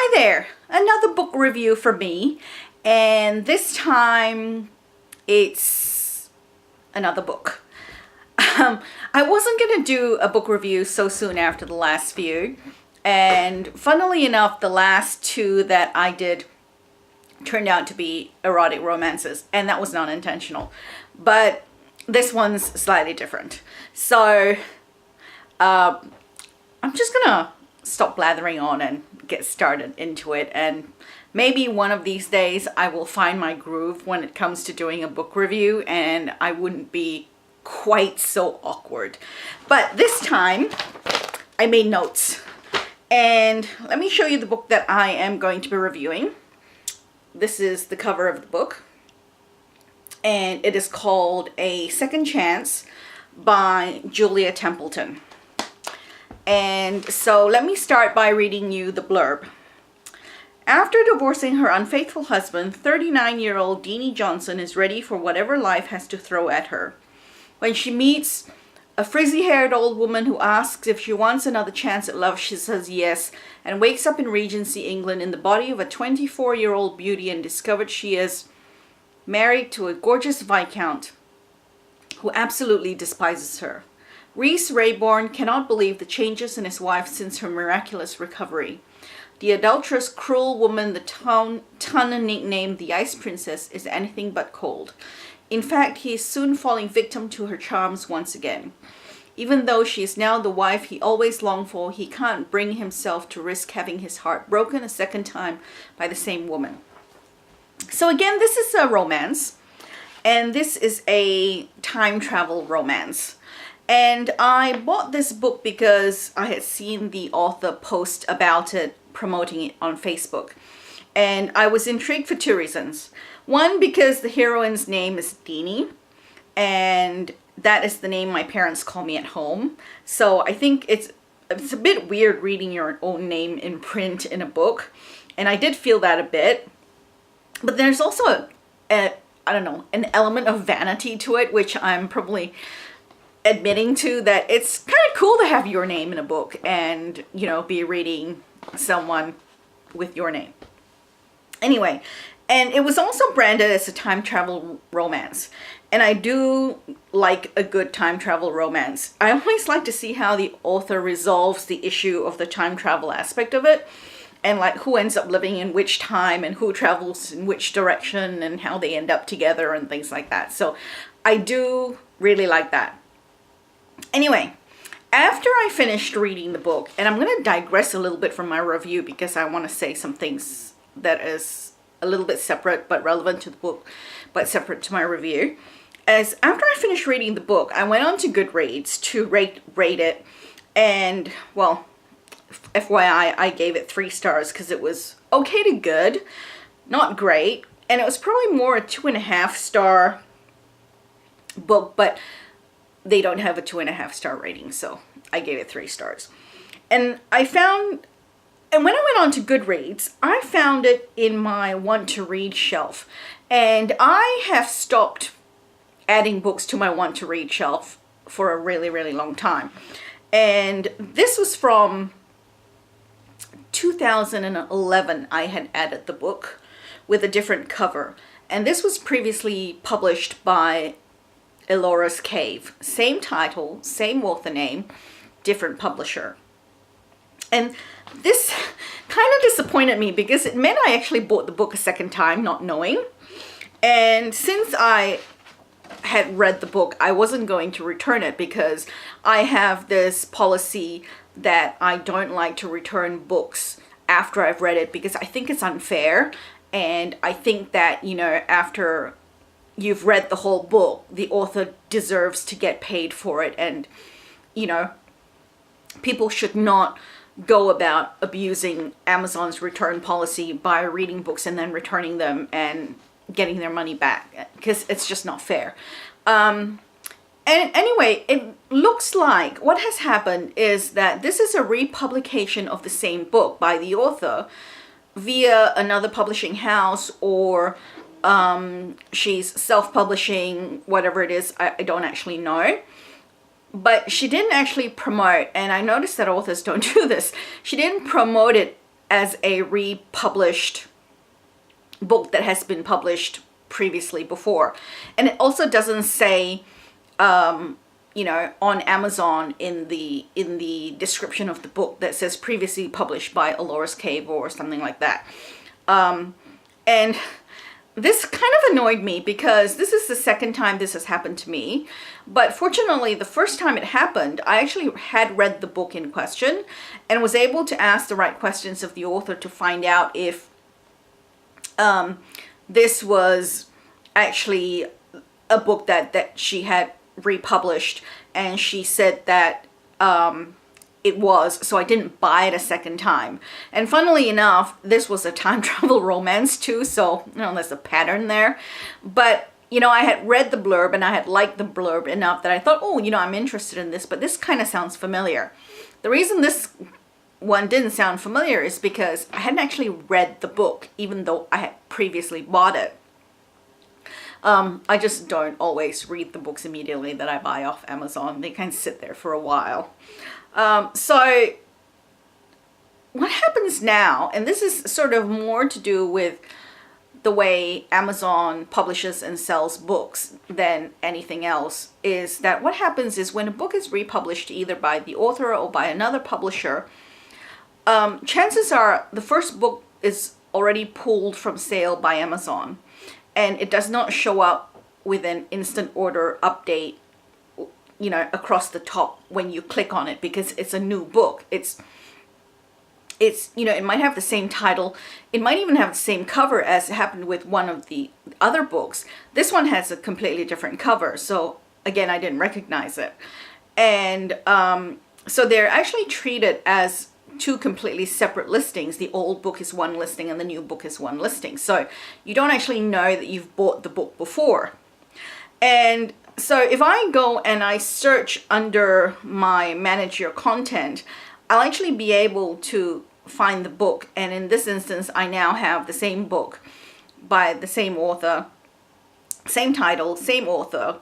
Hi there, another book review for me, and this time it's another book. I wasn't gonna do a book review so soon after the last few, and funnily enough, the last two that I did turned out to be erotic romances, and that was not intentional, but this one's slightly different. So I'm just gonna stop blathering on and get started into it, and maybe one of these days I will find my groove when it comes to doing a book review and I wouldn't be quite so awkward. But this time I made notes, and let me show you the book that I am going to be reviewing. This is the cover of the book, and it is called A Second Chance by Julia Templeton. And so let me start by reading you the blurb. After divorcing her unfaithful husband, 39-year-old Deanie Johnson is ready for whatever life has to throw at her. When she meets a frizzy-haired old woman who asks if she wants another chance at love, she says yes, and wakes up in Regency, England in the body of a 24-year-old beauty and discovers she is married to a gorgeous Viscount who absolutely despises her. Rhys Rayborn cannot believe the changes in his wife since her miraculous recovery. The adulterous, cruel woman the town nicknamed the Ice Princess is anything but cold. In fact, he is soon falling victim to her charms once again. Even though she is now the wife he always longed for, he can't bring himself to risk having his heart broken a second time by the same woman. So again, this is a romance, and this is a time travel romance. And I bought this book because I had seen the author post about it, promoting it on Facebook. And I was intrigued for two reasons. One, because the heroine's name is Deanie, and that is the name my parents call me at home. So I think it's a bit weird reading your own name in print in a book. And I did feel that a bit. But there's also I don't know, an element of vanity to it, which I'm probably admitting to, that it's kind of cool to have your name in a book and, you know, be reading someone with your name. Anyway, and it was also branded as a time travel romance. And I do like a good time travel romance. I always like to see how the author resolves the issue of the time travel aspect of it, and like who ends up living in which time and who travels in which direction and how they end up together and things like that. So I do really like that. Anyway, after I finished reading the book, and I'm going to digress a little bit from my review because I want to say some things that is a little bit separate but relevant to the book, but separate to my review. As after I finished reading the book, I went on to Goodreads to rate it, and well, FYI, I gave it 3 stars because it was okay to good, not great, and it was probably more a 2.5 star book, but they don't have a 2.5 star rating, so I gave it 3 stars. And when I went on to Goodreads, I found it in my want to read shelf, and I have stopped adding books to my want to read shelf for a really, really long time. And this was from 2011. I had added the book with a different cover, and this was previously published by Elora's Cave. Same title, same author name, different publisher. And this kind of disappointed me because it meant I actually bought the book a second time, not knowing. And since I had read the book, I wasn't going to return it because I have this policy that I don't like to return books after I've read it because I think it's unfair. And I think that, you know, after you've read the whole book, the author deserves to get paid for it, and you know, people should not go about abusing Amazon's return policy by reading books and then returning them and getting their money back, because it's just not fair. And anyway, it looks like what has happened is that this is a republication of the same book by the author via another publishing house, or she's self-publishing, whatever it is, I don't actually know. But she didn't actually promote, and I noticed that authors don't do this, she didn't promote it as a republished book that has been published previously before. And it also doesn't say, you know, on Amazon in the description of the book that says previously published by Alora's Cave or something like that. And this kind of annoyed me because this is the second time this has happened to me. But fortunately, the first time it happened, I actually had read the book in question and was able to ask the right questions of the author to find out if this was actually a book that she had republished, and she said that it was, so I didn't buy it a second time. And funnily enough, this was a time travel romance too, so you know, there's a pattern there. But you know, I had read the blurb and I had liked the blurb enough that I thought, oh, you know, I'm interested in this, but this kind of sounds familiar. The reason this one didn't sound familiar is because I hadn't actually read the book, even though I had previously bought it. I just don't always read the books immediately that I buy off Amazon. They kind of sit there for a while. So what happens now, and this is sort of more to do with the way Amazon publishes and sells books than anything else, is that what happens is when a book is republished either by the author or by another publisher, chances are the first book is already pulled from sale by Amazon, and it does not show up with an instant order update, you know, across the top when you click on it, because it's a new book. It's, you know, it might have the same title. It might even have the same cover as happened with one of the other books. This one has a completely different cover. So again, I didn't recognize it. And so they're actually treated as two completely separate listings. The old book is one listing and the new book is one listing. So you don't actually know that you've bought the book before. And so if I go and I search under my manage your content, I'll actually be able to find the book. And in this instance, I now have the same book by the same author, same title, same author,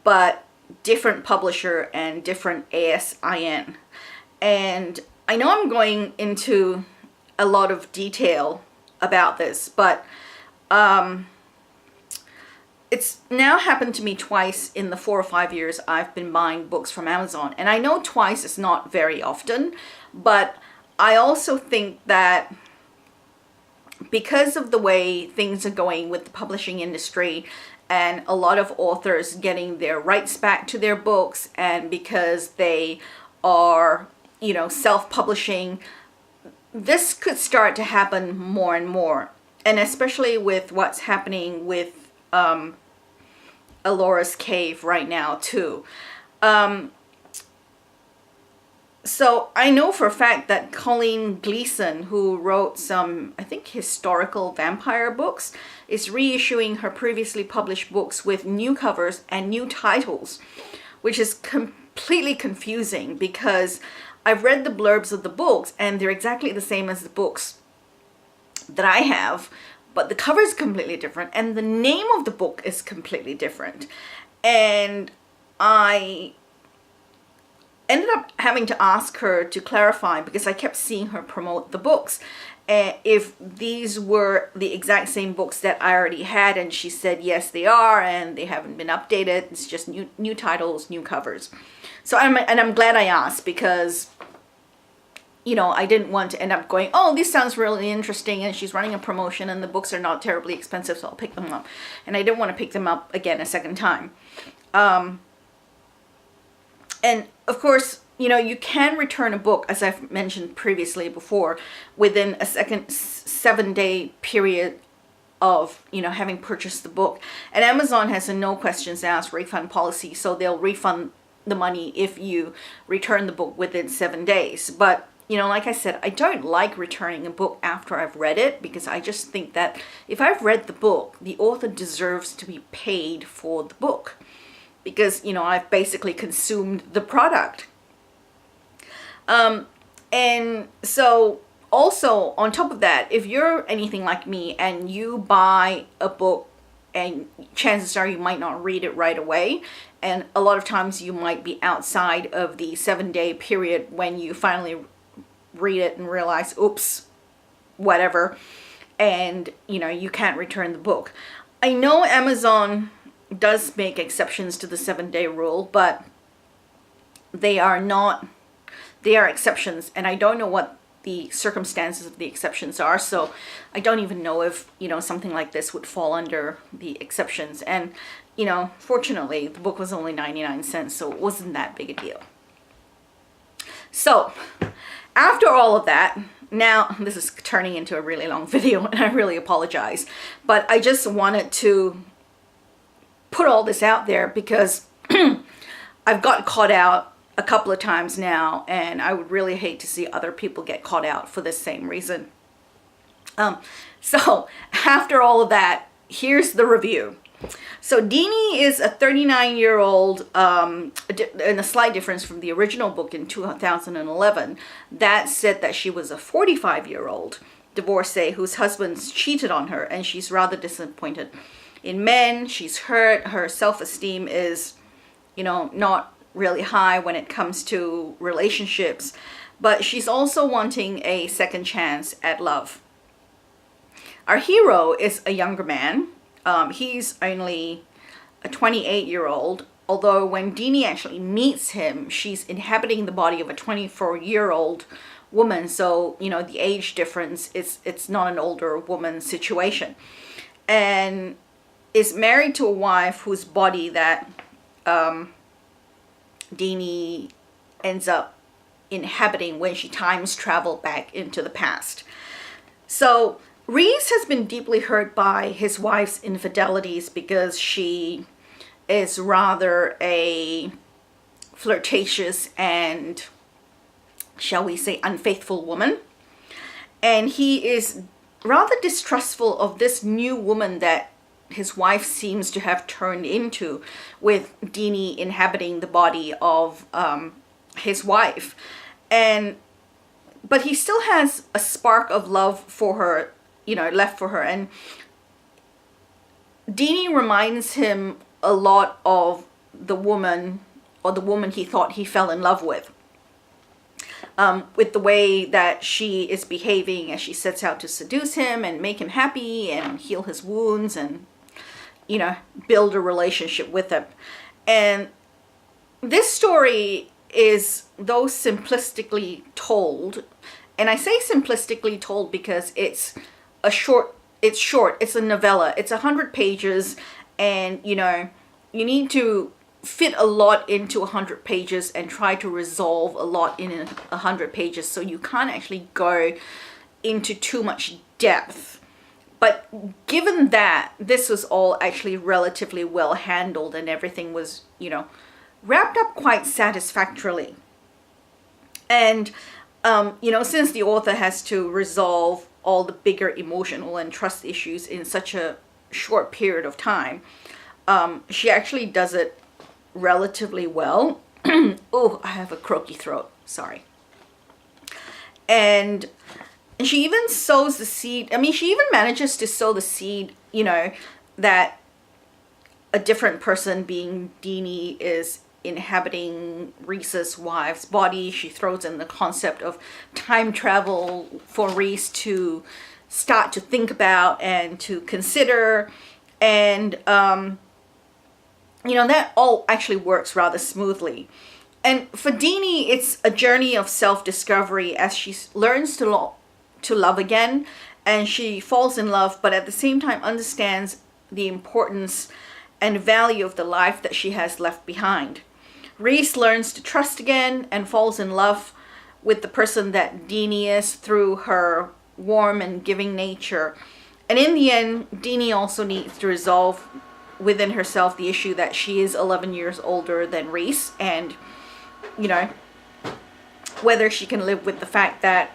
but different publisher and different ASIN. And I know I'm going into a lot of detail about this, but it's now happened to me twice in the 4 or 5 years I've been buying books from Amazon. And I know twice is not very often, but I also think that because of the way things are going with the publishing industry and a lot of authors getting their rights back to their books, and because they are, you know, self-publishing, this could start to happen more and more. And especially with what's happening with Alora's Cave right now too. So I know for a fact that Colleen Gleason, who wrote some, I think, historical vampire books, is reissuing her previously published books with new covers and new titles, which is completely confusing because I've read the blurbs of the books and they're exactly the same as the books that I have, but the cover is completely different and the name of the book is completely different. And I ended up having to ask her to clarify, because I kept seeing her promote the books, if these were the exact same books that I already had, and she said yes they are, and they haven't been updated. It's just new titles, new covers. So I'm glad I asked, because you know, I didn't want to end up going, oh, this sounds really interesting and she's running a promotion and the books are not terribly expensive, so I'll pick them up. And I didn't want to pick them up again a second time. And of course, you know, you can return a book, as I've mentioned previously before, within a 7-day period of, you know, having purchased the book. And Amazon has a no questions asked refund policy, so they'll refund the money if you return the book within 7 days. But, you know, like I said, I don't like returning a book after I've read it, because I just think that if I've read the book, the author deserves to be paid for the book, because, you know, I've basically consumed the product. And so also on top of that, if you're anything like me and you buy a book and chances are you might not read it right away, and a lot of times you might be outside of the 7-day period when you finally read it and realize, oops, whatever, and you can't return the book. I know Amazon does make exceptions to the 7-day rule, but they are exceptions, and I don't know what the circumstances of the exceptions are, so I don't even know if something like this would fall under the exceptions. And fortunately the book was only 99 cents, so it wasn't that big a deal. So after all of that, now this is turning into a really long video, and I really apologize, but I just wanted to put all this out there because I've got caught out a couple of times now, and I would really hate to see other people get caught out for the same reason. So after all of that, here's the review. So Deanie is a 39-year-old, and a slight difference from the original book in 2011 that said that she was a 45-year-old divorcee whose husband's cheated on her, and she's rather disappointed in men. She's hurt. Her self-esteem is, not really high when it comes to relationships, but she's also wanting a second chance at love. Our hero is a younger man. He's only a 28-year-old, although when Deanie actually meets him, she's inhabiting the body of a 24-year-old woman. So, the age difference, it's not an older woman situation. And is married to a wife whose body that Deanie ends up inhabiting when she times travel back into the past. So Reese has been deeply hurt by his wife's infidelities because she is rather a flirtatious and, shall we say, unfaithful woman. And he is rather distrustful of this new woman that his wife seems to have turned into, with Deanie inhabiting the body of his wife. But he still has a spark of love for her, left for her. And Deanie reminds him a lot of the woman he thought he fell in love with the way that she is behaving as she sets out to seduce him and make him happy and heal his wounds and, build a relationship with him. And this story is, though simplistically told, and I say simplistically told because it's short, it's a novella, it's 100 pages, and you need to fit a lot into 100 pages and try to resolve a lot in 100 pages, so you can't actually go into too much depth. But given that this was all actually relatively well handled and everything was, wrapped up quite satisfactorily. And, since the author has to resolve all the bigger emotional and trust issues in such a short period of time, she actually does it relatively well. Oh, I have a croaky throat. Sorry. And she even sows the seed. She even manages to sow the seed, that a different person, being Deanie, is inhabiting Reese's wife's body. She throws in the concept of time travel for Reese to start to think about and to consider. And, that all actually works rather smoothly. And for Deanie, it's a journey of self-discovery as she learns to love again, and she falls in love, but at the same time understands the importance and value of the life that she has left behind. Reese learns to trust again and falls in love with the person that Deanie is through her warm and giving nature. And in the end, Deanie also needs to resolve within herself the issue that she is 11 years older than Reese, and whether she can live with the fact that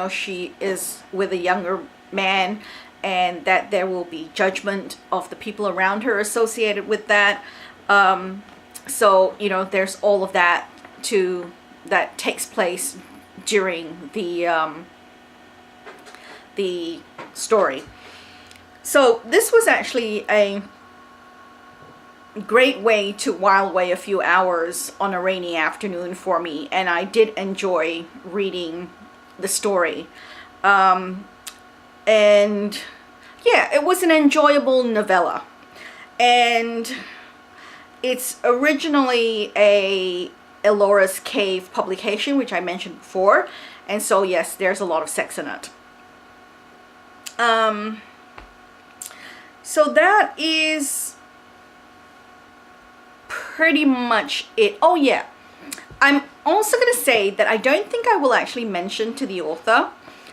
she is with a younger man, and that there will be judgment of the people around her associated with that. So there's all of that that takes place during the story. So this was actually a great way to while away a few hours on a rainy afternoon for me, and I did enjoy reading the story. And yeah, it was an enjoyable novella. And it's originally a Elora's Cave publication, which I mentioned before. And so yes, there's a lot of sex in it. So that is pretty much it. Oh yeah, I'm also going to say that I don't think I will actually mention to the author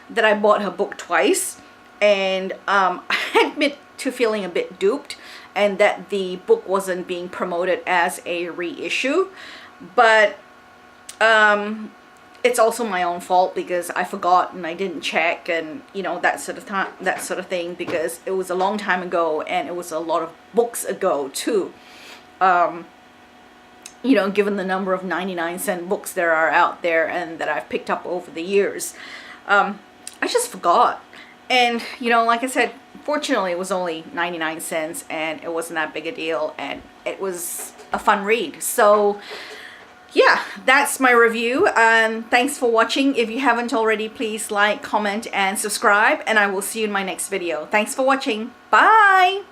that I bought her book twice, and I admit to feeling a bit duped and that the book wasn't being promoted as a reissue, but it's also my own fault because I forgot and I didn't check, and you know, that sort of thing, because it was a long time ago and it was a lot of books ago too. You know, given the number of 99-cent books there are out there and that I've picked up over the years, I just forgot. And you know, like I said, fortunately it was only 99 cents and it wasn't that big a deal, and it was a fun read. So yeah, that's my review, and thanks for watching. If you haven't already, please like, comment and subscribe, and I will see you in my next video. Thanks for watching. Bye.